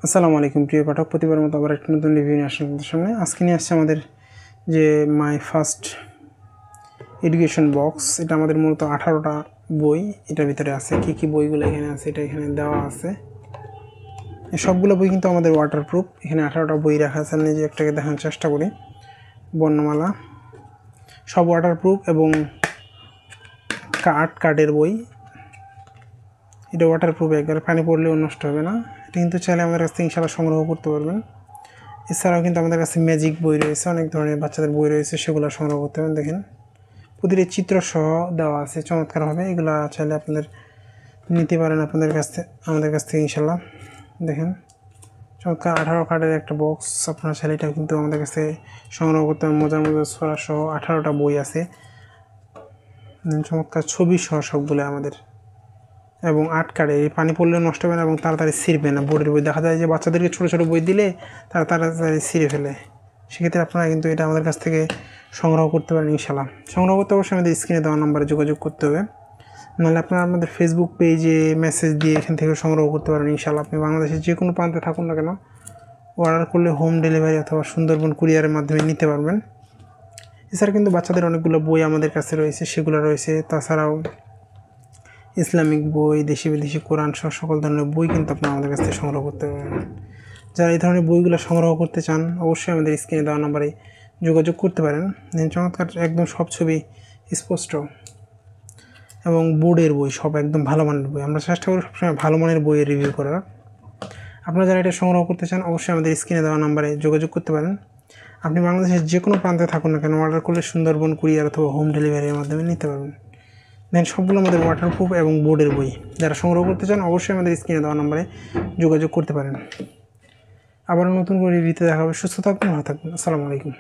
আসসালামু আলাইকুম প্রিয় পাঠক, প্রতিবার মতো আবার একটা নতুন রিভিউ নিয়ে আসলাম আপনাদের সামনে। আজকে নিয়ে আসছে আমাদের যে মাই ফার্স্ট এডুকেশন বক্স। এটা আমাদের মূলত 18টা বই এটার ভিতরে আছে। কী কী বইগুলো এখানে আছে এটা এখানে দেওয়া আছে। সবগুলো বই কিন্তু আমাদের ওয়াটারপ্রুফ। এখানে 18টা বই রাখা আছে। আমি যে একটাকে দেখানোর চেষ্টা করি। বর্ণমালা সব ওয়াটারপ্রুফ এবং কার্ডের বই। এটা ওয়াটারপ্রুফ, একবার পানি পড়লেও নষ্ট হবে না। এটা কিন্তু চাইলে আমাদের কাছ থেকে ইনশাআল্লাহ সংগ্রহ করতে পারবেন। এছাড়াও কিন্তু আমাদের কাছে ম্যাজিক বই রয়েছে, অনেক ধরনের বাচ্চাদের বই রয়েছে, সেগুলো সংগ্রহ করতে পারেন। দেখেন প্রতিটি চিত্রসহ দেওয়া আছে চমৎকারভাবে। এগুলো চাইলে আপনাদের নিতে পারেন আপনাদের কাছ থেকে, আমাদের কাছ থেকে ইনশাআল্লাহ। দেখেন চমৎকার 18 কার্ডের একটা বক্স। আপনারা চাইলে এটা কিন্তু আমাদের কাছে সংগ্রহ করতে পারেন। মজার ছড়া সহ 18টা বই আছে, চমৎকার ছবি সহ সবগুলো আমাদের। এবং 8 কার্ডে পানি পড়লেও নষ্ট হবে না এবং তাড়াতাড়ি ছিঁড়বে না। বোর্ডের বই দেখা যায় যে বাচ্চাদেরকে ছোটো ছোটো বই দিলে তারা তাড়াতাড়ি ছিঁড়ে ফেলে। সেক্ষেত্রে আপনারা কিন্তু এটা আমাদের কাছ থেকে সংগ্রহ করতে পারেন ইনশাআল্লাহ। সংগ্রহ করতে অবশ্যই আমাদের স্ক্রিনে দেওয়া নাম্বারে যোগাযোগ করতে হবে, নাহলে আপনারা আমাদের ফেসবুক পেজে মেসেজ দিয়ে এখান থেকে সংগ্রহ করতে পারেন ইনশাআল্লাহ। আপনি বাংলাদেশের যে কোনো প্রান্তে থাকুন না কেন, অর্ডার করলে হোম ডেলিভারি অথবা সুন্দরবন কুরিয়ারের মাধ্যমে নিতে পারবেন। এছাড়া কিন্তু বাচ্চাদের অনেকগুলো বই আমাদের কাছে রয়েছে, সেগুলো রয়েছে। তাছাড়াও ইসলামিক বই, দেশি বিদেশি কোরআন সহ সকল ধরনের বই কিন্তু আপনারা আমাদের কাছ থেকে সংগ্রহ করতে পারবেন। যারা এই ধরনের বইগুলো সংগ্রহ করতে চান অবশ্যই আমাদের স্ক্রিনে দেওয়া নাম্বারে যোগাযোগ করতে পারেন। চমৎকার একদম সব ছবি স্পষ্ট এবং বোর্ডের বই সব একদম ভালো মানের বই। আমরা চেষ্টা করি সবসময় ভালো মানের বইয়ের রিভিউ করার। আপনারা যারা এটা সংগ্রহ করতে চান অবশ্যই আমাদের স্ক্রিনে দেওয়া নাম্বারে যোগাযোগ করতে পারেন। আপনি বাংলাদেশের যে কোনো প্রান্তে থাকুন না কেন, অর্ডার করলে সুন্দরবন কুরিয়ার অথবা হোম ডেলিভারির মাধ্যমে নিতে পারবেন। দেন সবগুলো আমাদের ওয়াটারপ্রুফ এবং বোর্ডের বই। যারা সংগ্রহ করতে চান অবশ্যই আমাদের স্ক্রিনে দেওয়া নাম্বারে যোগাযোগ করতে পারেন। আবারও নতুন করে রিভিউতে দেখা হবে। সুস্থ থাকবেন, ভালো থাকবেন। আসসালামু আলাইকুম।